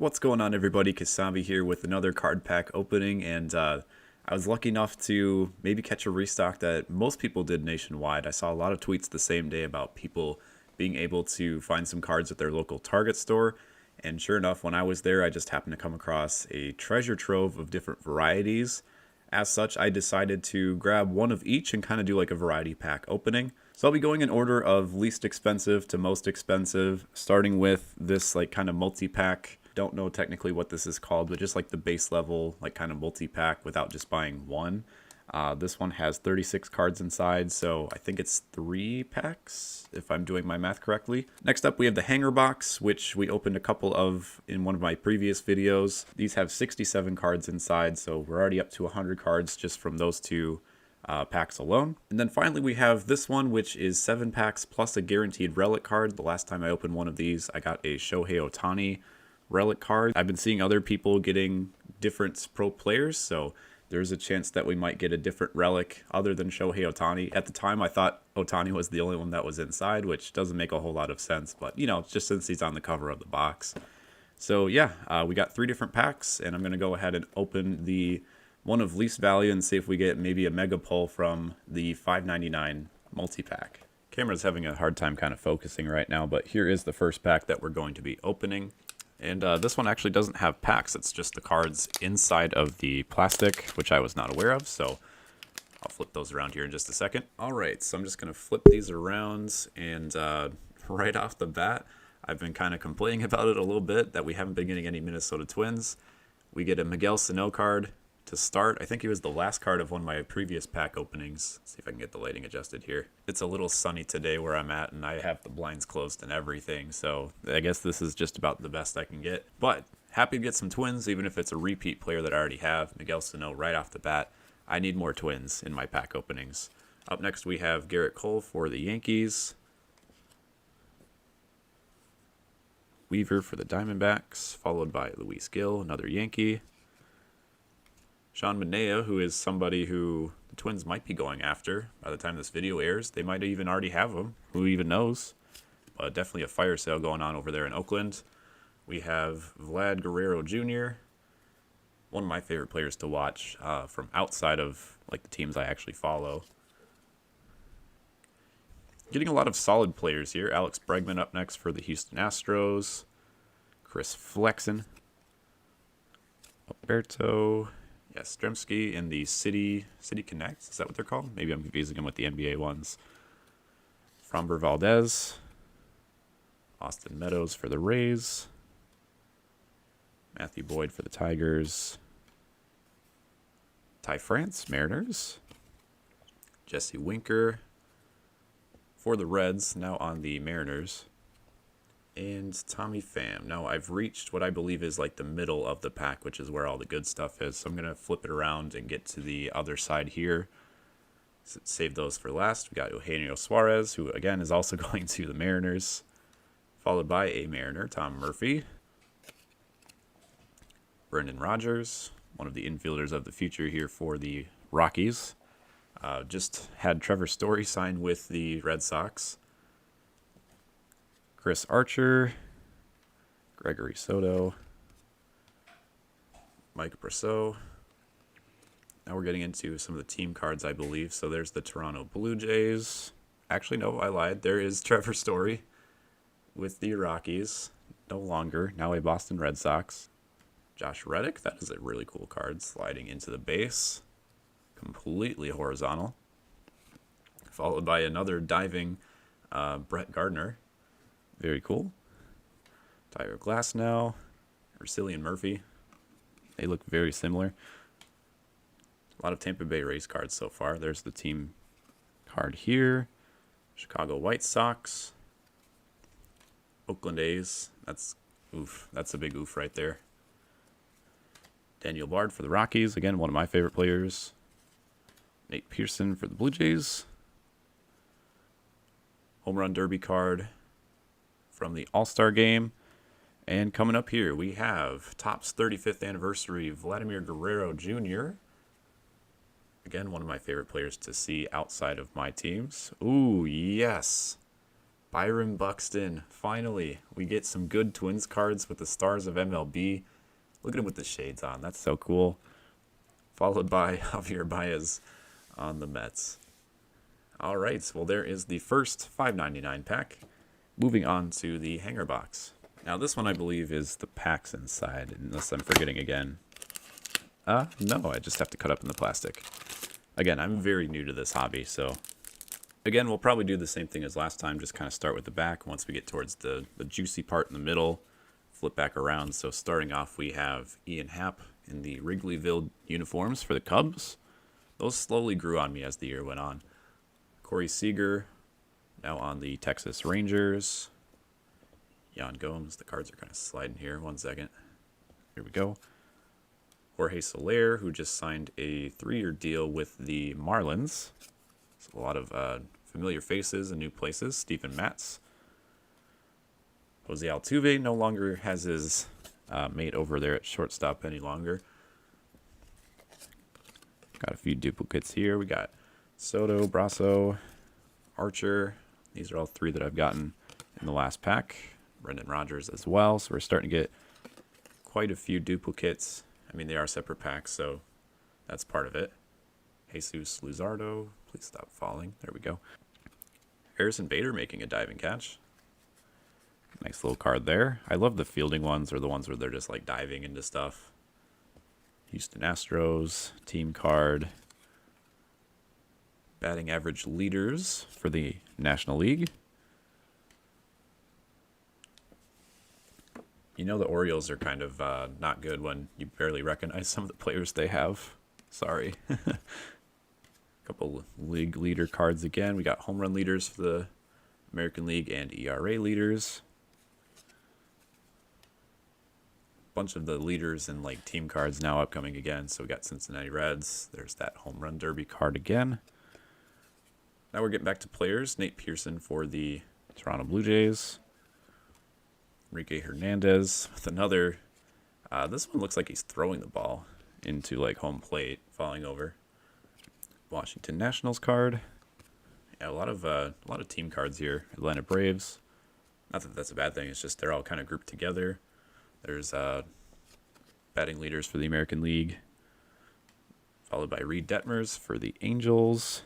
What's going on, everybody? Kasabe here with another card pack opening, and I was lucky enough to maybe catch a restock that most people did nationwide. I saw a lot of tweets the same day about people being able to find some cards at their local Target store, and sure enough, when I was there, I just happened to come across a treasure trove of different varieties. As such, I decided to grab one of each and kind of do like a variety pack opening. So I'll be going in order of least expensive to most expensive, starting with this like kind of multi-pack. Don't know technically what this is called, but just like the base level, like kind of multi-pack without just buying one. This one has 36 cards inside, so I think it's 3 packs, if I'm doing my math correctly. Next up, we have the hanger box, which we opened a couple of in one of my previous videos. These have 67 cards inside, so we're already up to 100 cards just from those two packs alone. And then finally, we have this one, which is 7 packs plus a guaranteed relic card. The last time I opened one of these, I got a Shohei Ohtani relic card. I've been seeing other people getting different pro players, so there's a chance that we might get a different relic other than Shohei Ohtani. At the time, I thought Ohtani was the only one that was inside, which doesn't make a whole lot of sense, but you know, just since he's on the cover of the box. So yeah, we got 3 different packs, and I'm going to go ahead and open the one of least value and see if we get maybe a mega pull from the $5.99 multi-pack. Camera's having a hard time kind of focusing right now, but here is the first pack that we're going to be opening. And this one actually doesn't have packs, it's just the cards inside of the plastic, which I was not aware of, so I'll flip those around here in just a second. Alright, so I'm just going to flip these around, and right off the bat, I've been kind of complaining about it a little bit, that we haven't been getting any Minnesota Twins. We get a Miguel Sano card to start. I think he was the last card of one of my previous pack openings. Let's see if I can get the lighting adjusted here. It's a little sunny today where I'm at, and I have the blinds closed and everything, so I guess this is just about the best I can get. But happy to get some Twins, even if it's a repeat player that I already have. Miguel Sano right off the bat. I need more Twins in my pack openings. Up next we have Garrett Cole for the Yankees. Weaver for the Diamondbacks, followed by Luis Gil, another Yankee. Sean Manaea, who is somebody who the Twins might be going after by the time this video airs. They might even already have him. Who even knows? But definitely a fire sale going on over there in Oakland. We have Vlad Guerrero Jr., one of my favorite players to watch from outside of like the teams I actually follow. Getting a lot of solid players here. Alex Bregman up next for the Houston Astros. Chris Flexen. Alberto Yastrzemski in the City Connect. Is that what they're called? Maybe I'm confusing them with the NBA ones. Framber Valdez. Austin Meadows for the Rays. Matthew Boyd for the Tigers. Ty France, Mariners. Jesse Winker for the Reds, now on the Mariners. And Tommy Pham. Now I've reached what I believe is like the middle of the pack, which is where all the good stuff is. So I'm going to flip it around and get to the other side here. Save those for last. We got Eugenio Suarez, who again is also going to the Mariners. Followed by a Mariner, Tom Murphy. Brendan Rodgers, one of the infielders of the future here for the Rockies. Just had Trevor Story signed with the Red Sox. Chris Archer, Gregory Soto, Mike Brosseau. Now we're getting into some of the team cards, I believe. So there's the Toronto Blue Jays. Actually, no, I lied. There is Trevor Story with the Rockies. No longer. Now a Boston Red Sox. Josh Reddick. That is a really cool card. Sliding into the base. Completely horizontal. Followed by another diving Brett Gardner. Very cool. Tyler Glasnow, Cillian Murphy. They look very similar. A lot of Tampa Bay Rays cards so far. There's the team card here. Chicago White Sox. Oakland A's. That's a big oof right there. Daniel Bard for the Rockies. Again, one of my favorite players. Nate Pearson for the Blue Jays. Home Run Derby card from the All-Star Game. And coming up here, we have Topps 35th Anniversary Vladimir Guerrero Jr. Again, one of my favorite players to see outside of my teams. Ooh, yes. Byron Buxton. Finally, we get some good Twins cards with the stars of MLB. Look at him with the shades on. That's so cool. Followed by Javier Baez on the Mets. All right, well, there is the first $5.99 pack. Moving on to the hanger box. Now, this one, I believe, is the packs inside, unless I'm forgetting again. No, I just have to cut up in the plastic. Again, I'm very new to this hobby, so... Again, we'll probably do the same thing as last time, just kind of start with the back. Once we get towards the juicy part in the middle, flip back around. So starting off, we have Ian Happ in the Wrigleyville uniforms for the Cubs. Those slowly grew on me as the year went on. Corey Seager, now on the Texas Rangers. Yan Gomes, the cards are kind of sliding here. 1 second. Here we go. Jorge Soler, who just signed a 3-year deal with the Marlins. So a lot of familiar faces and new places. Stephen Matz. Jose Altuve no longer has his mate over there at shortstop any longer. Got a few duplicates here. We got Soto, Brasso, Archer. These are all 3 that I've gotten in the last pack. Brendan Rodgers as well. So we're starting to get quite a few duplicates. I mean, they are separate packs, so that's part of it. Jesus Luzardo. Please stop falling. There we go. Harrison Bader making a diving catch. Nice little card there. I love the fielding ones, or the ones where they're just like diving into stuff. Houston Astros, team card. Batting average leaders for the National League. You know the Orioles are kind of not good when you barely recognize some of the players they have. Sorry. Couple league leader cards again. We got home run leaders for the American League and ERA leaders. Bunch of the leaders and like team cards now upcoming again. So we got Cincinnati Reds. There's that home run derby card again. Now we're getting back to players. Nate Pearson for the Toronto Blue Jays. Enrique Hernandez with another. This one looks like he's throwing the ball into like home plate, falling over. Washington Nationals card. Yeah, a lot of team cards here. Atlanta Braves. Not that that's a bad thing. It's just they're all kind of grouped together. There's batting leaders for the American League, followed by Reed Detmers for the Angels.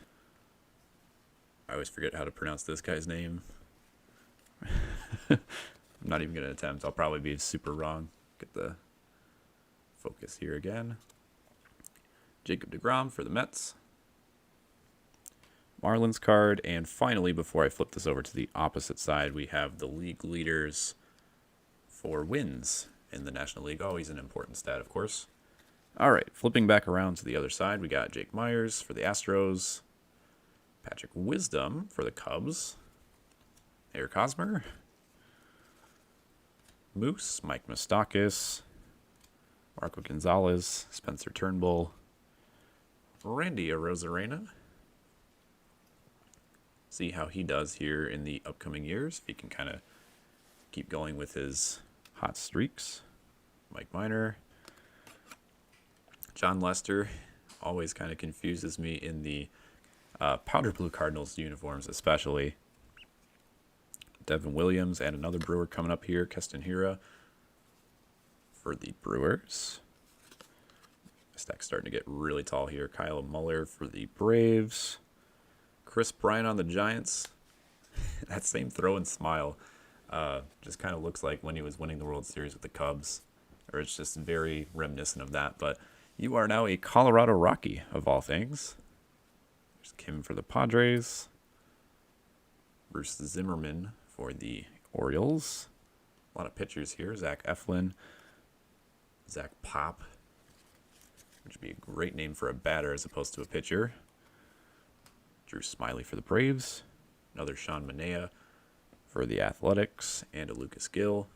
I always forget how to pronounce this guy's name. I'm not even going to attempt. I'll probably be super wrong. Get the focus here again. Jacob deGrom for the Mets. Marlins card. And finally, before I flip this over to the opposite side, we have the league leaders for wins in the National League. Always an important stat, of course. All right, flipping back around to the other side, we got Jake Myers for the Astros. Patrick Wisdom for the Cubs. Eric Hosmer. Moose, Mike Moustakas, Marco Gonzalez, Spencer Turnbull, Randy Arozarena. See how he does here in the upcoming years, if he can kind of keep going with his hot streaks. Mike Minor. John Lester always kind of confuses me in the powder blue Cardinals uniforms especially. Devin Williams and another Brewer coming up here. Keston Hiura for the Brewers. Stack's starting to get really tall here. Kyle Muller for the Braves. Chris Bryant on the Giants. That same throw and smile just kind of looks like when he was winning the World Series with the Cubs. Or it's just very reminiscent of that. But you are now a Colorado Rocky, of all things. There's Kim for the Padres. Bruce Zimmerman for the Orioles. A lot of pitchers here. Zach Eflin. Zach Pop. Which would be a great name for a batter as opposed to a pitcher. Drew Smiley for the Braves. Another Sean Manaea for the Athletics. And a Luis Gill.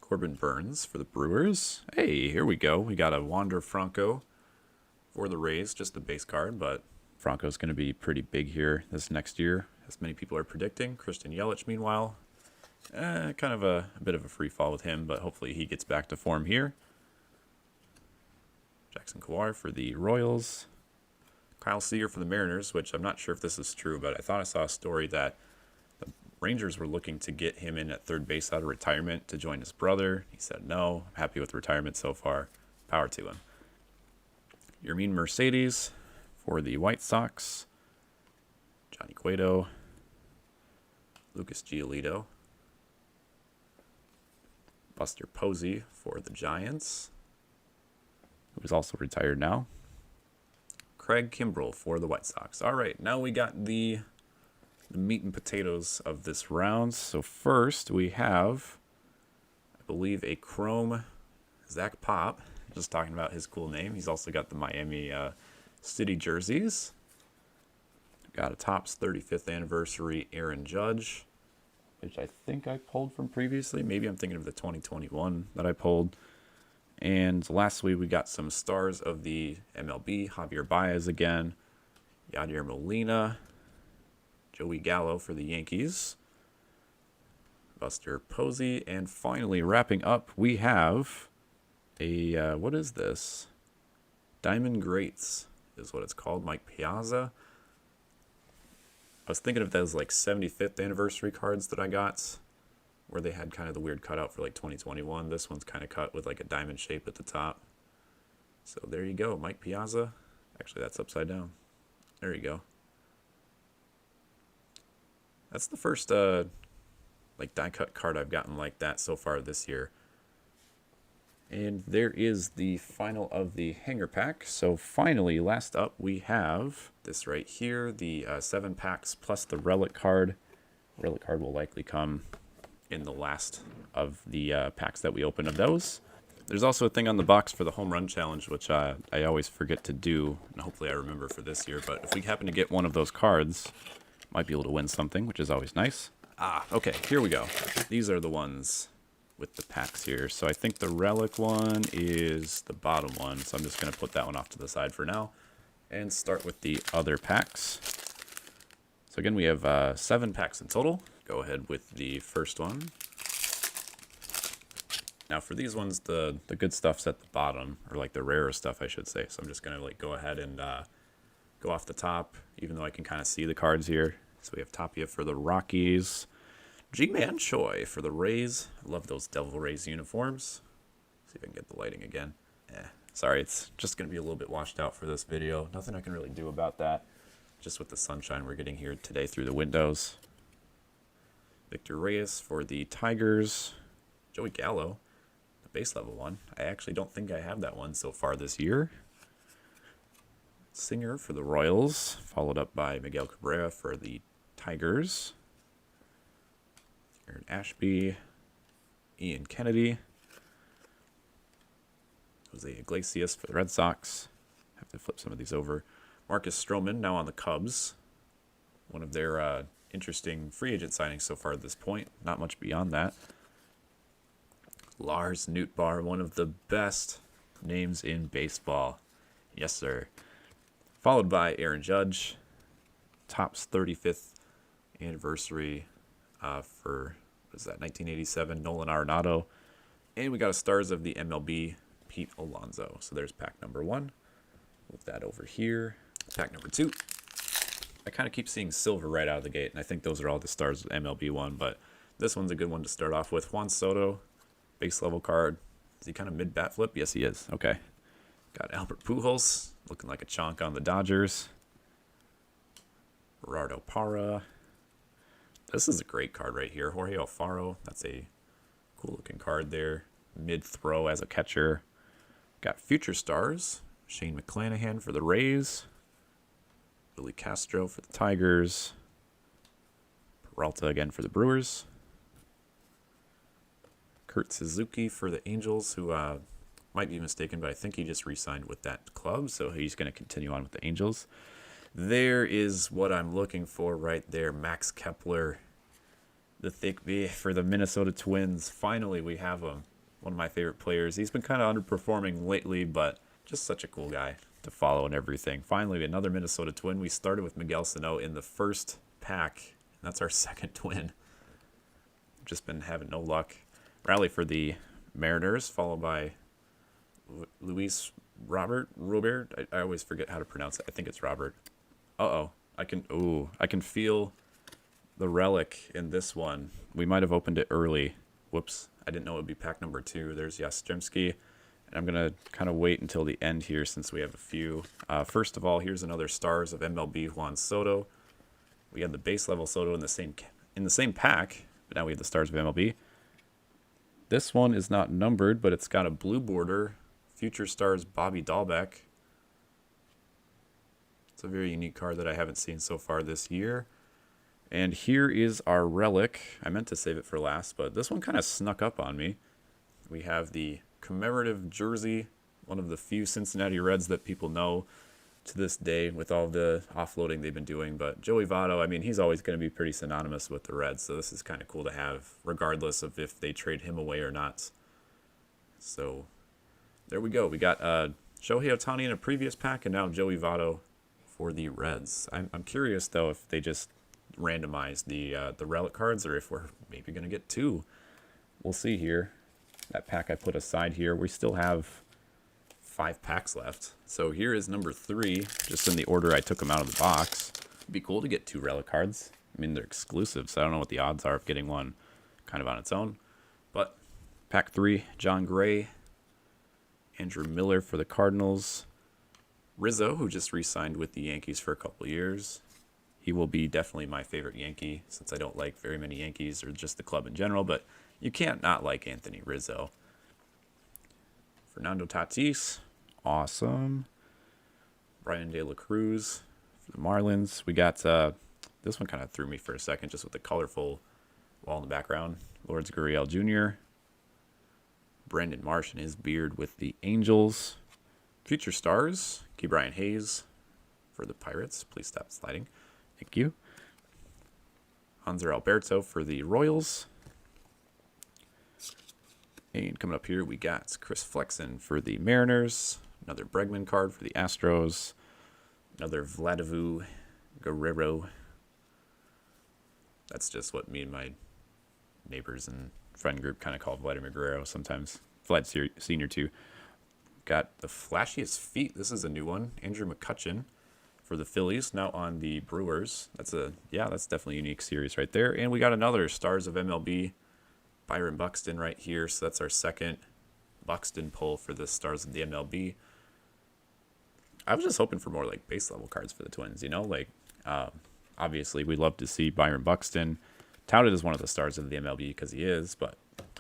Corbin Burns for the Brewers. Hey, here we go. We got a Wander Franco for the Rays. Just the base card, but Franco's going to be pretty big here this next year, as many people are predicting. Christian Yelich, meanwhile, kind of a bit of a free fall with him, but hopefully he gets back to form here. Jackson Kawhi for the Royals. Kyle Seager for the Mariners, which I'm not sure if this is true, but I thought I saw a story that the Rangers were looking to get him in at third base out of retirement to join his brother. He said, no, I'm happy with retirement so far. Power to him. Yermin Mercedes for the White Sox. Johnny Cueto. Lucas Giolito. Buster Posey for the Giants, who is also retired now. Craig Kimbrell for the White Sox. All right, now we got the meat and potatoes of this round. So first we have, I believe, a chrome Zach Pop. Just talking about his cool name. He's also got the Miami City jerseys. Got a Topps 35th anniversary Aaron Judge, which I think I pulled from previously. Maybe I'm thinking of the 2021 that I pulled. And lastly, we got some stars of the MLB. Javier Baez again. Yadier Molina. Joey Gallo for the Yankees. Buster Posey. And finally, wrapping up, we have a, what is this? Diamond Greats is what it's called. Mike Piazza. I was thinking of those like 75th anniversary cards that I got, where they had kind of the weird cutout for like 2021. This one's kind of cut with like a diamond shape at the top. So there you go, Mike Piazza. Actually, that's upside down. There you go. That's the first like die cut card I've gotten like that so far this year. And there is the final of the hanger pack. So finally, last up, we have this right here, the 7 packs plus the relic card. Relic card will likely come in the last of the packs that we open of those. There's also a thing on the box for the home run challenge, which I always forget to do, and hopefully I remember for this year. But if we happen to get one of those cards, might be able to win something, which is always nice. Okay, here we go. These are the ones with the packs here. So I think the relic one is the bottom one. So I'm just going to put that one off to the side for now and start with the other packs. So again, we have 7 packs in total. Go ahead with the first one. Now for these ones, the good stuff's at the bottom, or like the rarer stuff, I should say. So I'm just going to like go ahead and go off the top, even though I can kind of see the cards here. So we have Tapia for the Rockies. G-Man Choi for the Rays. I love those Devil Rays uniforms. See if I can get the lighting again. Sorry, it's just going to be a little bit washed out for this video. Nothing I can really do about that. Just with the sunshine we're getting here today through the windows. Victor Reyes for the Tigers. Joey Gallo, the base level one. I actually don't think I have that one so far this year. Singer for the Royals, followed up by Miguel Cabrera for the Tigers. Aaron Ashby, Ian Kennedy, Jose Iglesias for the Red Sox. Have to flip some of these over. Marcus Stroman now on the Cubs. One of their interesting free agent signings so far at this point. Not much beyond that. Lars Nootbaar, one of the best names in baseball. Yes, sir. Followed by Aaron Judge. Topps 35th anniversary for, what is that, 1987, Nolan Arenado. And we got a Stars of the MLB, Pete Alonso. So there's pack number 1. Move that over here. Pack number 2. I kind of keep seeing silver right out of the gate, and I think those are all the Stars of the MLB one, but this one's a good one to start off with. Juan Soto, base level card. Is he kind of mid-bat flip? Yes, he is. Okay. Got Albert Pujols, looking like a chonk on the Dodgers. Gerardo Parra. This is a great card right here. Jorge Alfaro. That's a cool looking card there. Mid-throw as a catcher. Got Future Stars. Shane McClanahan for the Rays. Billy Castro for the Tigers. Peralta again for the Brewers. Kurt Suzuki for the Angels, who might be mistaken, but I think he just re-signed with that club, so he's going to continue on with the Angels. There is what I'm looking for right there. Max Kepler, the thick B for the Minnesota Twins. Finally, we have him. One of my favorite players. He's been kind of underperforming lately, but just such a cool guy to follow and everything. Finally, another Minnesota Twin. We started with Miguel Sano in the first pack, and that's our second twin. Just been having no luck. Rally for the Mariners, followed by Luis Robert. I always forget how to pronounce it. I think it's Robert. Uh-oh. I can feel the relic in this one. We might have opened it early. Whoops. I didn't know it would be pack number 2. There's Yastrzemski. And I'm going to kind of wait until the end here since we have a few. First of all, here's another Stars of MLB Juan Soto. We had the base level Soto in the same pack, but now we have the Stars of MLB. This one is not numbered, but it's got a blue border. Future Stars Bobby Dahlbeck. It's a very unique card that I haven't seen so far this year. And here is our relic. I meant to save it for last, but this one kind of snuck up on me. We have the Commemorative Jersey, one of the few Cincinnati Reds that people know to this day with all the offloading they've been doing. But Joey Votto, I mean, he's always going to be pretty synonymous with the Reds, so this is kind of cool to have, regardless of if they trade him away or not. So there we go. We got Shohei Ohtani in a previous pack, and now Joey Votto for the Reds. I'm curious, though, if they just randomize the relic cards or if we're maybe going to get 2. We'll see here. That pack I put aside here, we still have 5 packs left. So here is number 3, just in the order I took them out of the box. It'd be cool to get 2 relic cards. I mean, they're exclusive, so I don't know what the odds are of getting one kind of on its own. But pack 3, John Gray, Andrew Miller for the Cardinals, Rizzo, who just re-signed with the Yankees for a couple years. He will be definitely my favorite Yankee, since I don't like very many Yankees or just the club in general, but you can't not like Anthony Rizzo. Fernando Tatis, awesome. Brian De La Cruz for the Marlins. We got, this one kind of threw me for a second just with the colorful wall in the background. Vlad Guerrero Jr. Brandon Marsh and his beard with the Angels. Future Stars, Key Brian Hayes for the Pirates. Please stop sliding. Thank you. Hanser Alberto for the Royals. And coming up here, we got Chris Flexen for the Mariners. Another Bregman card for the Astros. Another Vladimir Guerrero. That's just what me and my neighbors and friend group kind of call Vladimir Guerrero sometimes. Vlad Sr. too. Got the flashiest feet. This is a new one. Andrew McCutchen for the Phillies, now on the Brewers. That's definitely a unique series right there. And we got another Stars of MLB, Byron Buxton right here. So that's our second Buxton pull for the Stars of the MLB. I was just hoping for more like base level cards for the Twins, you know, like obviously we'd love to see Byron Buxton touted as one of the stars of the MLB because he is, but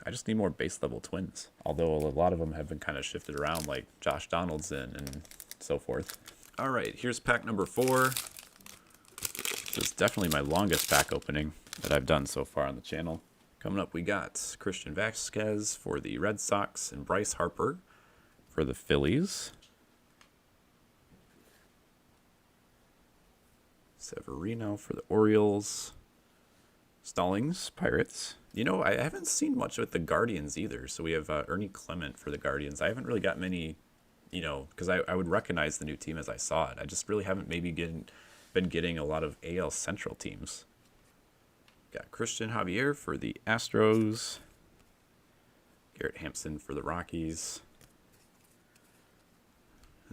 I just need more base level Twins. Although a lot of them have been kind of shifted around, like Josh Donaldson and so forth. All right, here's pack number 4. This is definitely my longest pack opening that I've done so far on the channel. Coming up, we got Christian Vasquez for the Red Sox and Bryce Harper for the Phillies. Severino for the Orioles. Stallings, Pirates. You know, I haven't seen much with the Guardians either. So we have Ernie Clement for the Guardians. I haven't really got many, you know, because I would recognize the new team as I saw it. I just really haven't been getting a lot of AL Central teams. Got Christian Javier for the Astros. Garrett Hampson for the Rockies.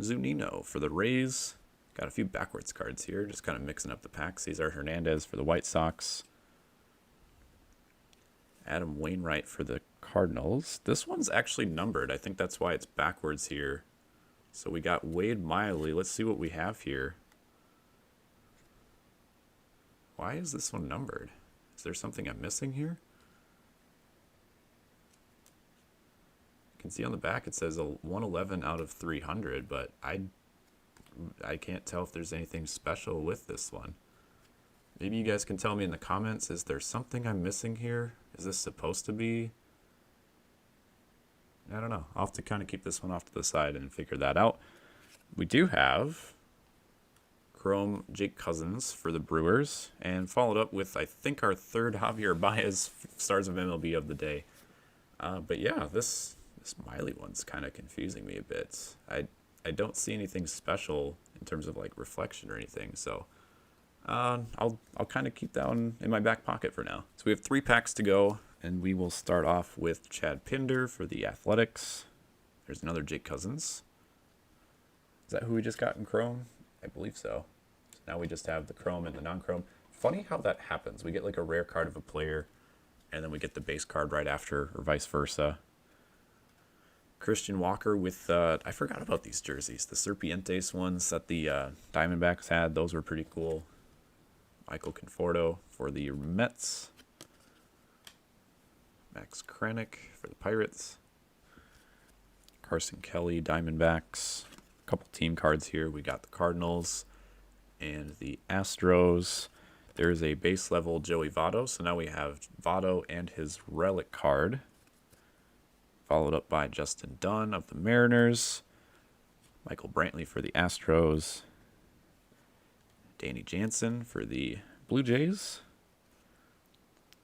Zunino for the Rays. Got a few backwards cards here, just kind of mixing up the packs. These are Hernandez for the White Sox. Adam Wainwright for the Cardinals. This one's actually numbered. I think that's why it's backwards here. So we got Wade Miley. Let's see what we have here. Why is this one numbered? Is there something I'm missing here? You can see on the back it says a 111 out of 300, but I can't tell if there's anything special with this one. Maybe you guys can tell me in the comments, is there something I'm missing here? Is this supposed to be? I don't know. I'll have to kind of keep this one off to the side and figure that out. We do have Chrome Jake Cousins for the Brewers, and followed up with, I think, our third Javier Baez Stars of MLB of the day. But yeah, this Miley one's kind of confusing me a bit. I don't see anything special in terms of like reflection or anything, so I'll kind of keep that one in my back pocket for now. So we have 3 packs to go, and we will start off with Chad Pinder for the Athletics. There's another Jake Cousins. Is that who we just got in Chrome? I believe so. So now we just have the Chrome and the non-Chrome. Funny how that happens. We get like a rare card of a player, and then we get the base card right after, or vice versa. Christian Walker with, I forgot about these jerseys. The Serpientes ones that the Diamondbacks had. Those were pretty cool. Michael Conforto for the Mets. Max Kranick for the Pirates. Carson Kelly, Diamondbacks. A couple team cards here. We got the Cardinals and the Astros. There's a base level Joey Votto. So now we have Votto and his relic card. Followed up by Justin Dunn of the Mariners. Michael Brantley for the Astros. Danny Jansen for the Blue Jays.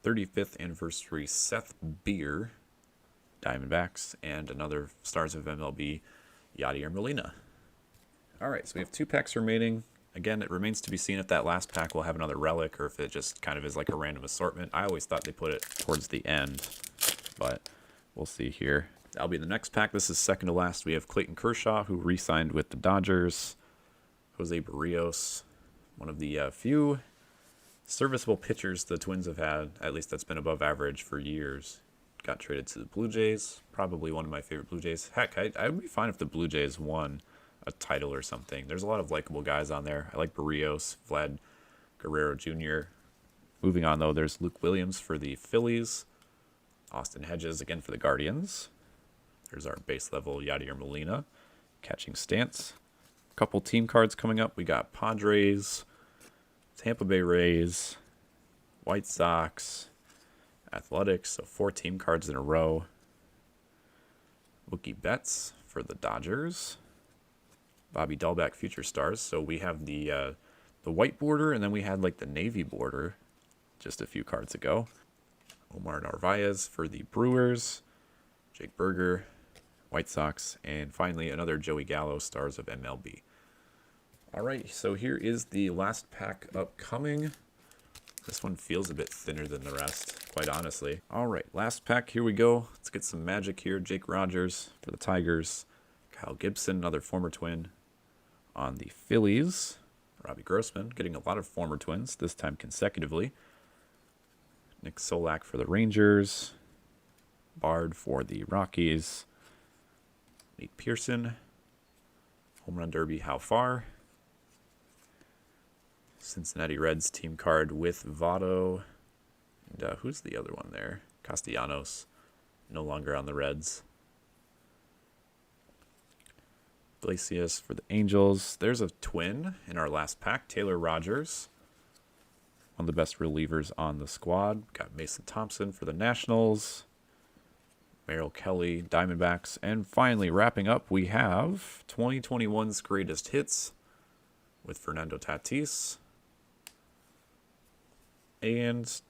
35th anniversary Seth Beer, Diamondbacks, and another Stars of MLB, Yadier Molina. All right, so we have 2 packs remaining. Again, it remains to be seen if that last pack will have another relic or if it just kind of is like a random assortment. I always thought they put it towards the end, but we'll see here. That'll be the next pack. This is second to last. We have Clayton Kershaw, who re-signed with the Dodgers. Jose Barrios, one of the few serviceable pitchers the Twins have had, at least that's been above average for years. Got traded to the Blue Jays, probably one of my favorite Blue Jays. Heck, I would be fine if the Blue Jays won a title or something. There's a lot of likable guys on there. I like Barrios, Vlad Guerrero Jr. Moving on, though, there's Luke Williams for the Phillies. Austin Hedges, again, for the Guardians. There's our base level Yadier Molina, catching stance. A couple team cards coming up. We got Padres, Tampa Bay Rays, White Sox, Athletics, so 4 team cards in a row. Mookie Betts for the Dodgers. Bobby Dahlbeck Future Stars. So we have the white border, and then we had like the navy border just a few cards ago. Omar Narvaez for the Brewers. Jake Berger, White Sox, and finally another Joey Gallo, Stars of MLB. All right, so here is the last pack upcoming. This one feels a bit thinner than the rest, quite honestly. All right, last pack, here we go. Let's get some magic here. Jake Rogers for the Tigers. Kyle Gibson, another former Twin on the Phillies. Robbie Grossman, getting a lot of former Twins, this time consecutively. Nick Solak for the Rangers. Bard for the Rockies. Nate Pearson. Home Run Derby, How Far? Cincinnati Reds team card with Votto. And who's the other one there? Castellanos, no longer on the Reds. Iglesias for the Angels. There's a Twin in our last pack, Taylor Rogers. One of the best relievers on the squad. Got Mason Thompson for the Nationals. Merrill Kelly, Diamondbacks. And finally, wrapping up, we have 2021's Greatest Hits with Fernando Tatis. And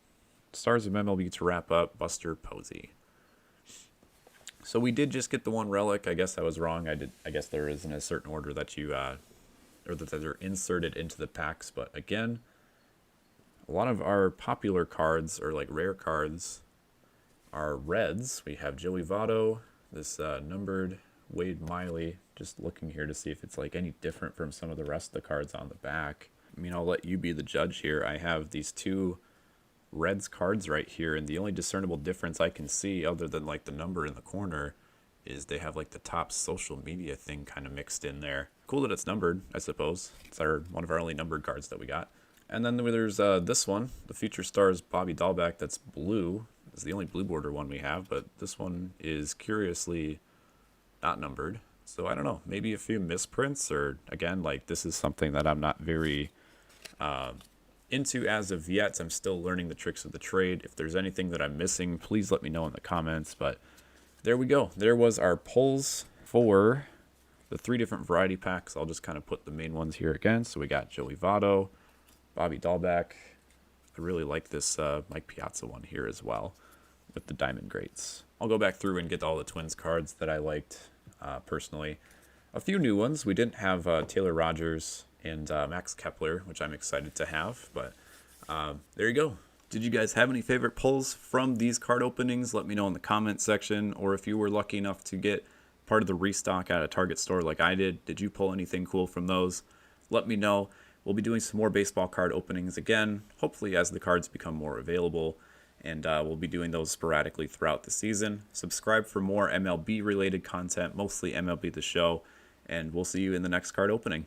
Stars of MLB to wrap up, Buster Posey. So we did just get the one relic. I guess I was wrong. I guess there isn't a certain order that you, or that they're inserted into the packs. But again, a lot of our popular cards, or like rare cards, are Reds. We have Joey Votto, this numbered Wade Miley. Just looking here to see if it's like any different from some of the rest of the cards on the back. I mean, I'll let you be the judge here. I have these 2 Reds cards right here, and the only discernible difference I can see, other than like the number in the corner, is they have like the top social media thing kind of mixed in there. Cool that it's numbered, I suppose. It's one of our only numbered cards that we got. And then there's this one, the Future Stars Bobby Dahlbeck, that's blue. It's the only blue border one we have, but this one is curiously not numbered. So I don't know, maybe a few misprints, or again, like this is something that I'm not very into as of yet. I'm still learning the tricks of the trade. If there's anything that I'm missing, please let me know in the comments. But there we go. There was our pulls for the 3 different variety packs. I'll just kind of put the main ones here again. So we got Joey Votto, Bobby Dahlbeck. I really like this Mike Piazza one here as well with the Diamond Greats. I'll go back through and get all the Twins cards that I liked personally. A few new ones. We didn't have Taylor Rogers and Max Kepler, which I'm excited to have. But there you go. Did you guys have any favorite pulls from these card openings? Let me know in the comment section. Or if you were lucky enough to get part of the restock at a Target store like I did? Did you pull anything cool from those? Let me know. We'll be doing some more baseball card openings again, hopefully as the cards become more available, and we'll be doing those sporadically throughout the season. Subscribe for more MLB related content, mostly MLB The Show, and we'll see you in the next card opening.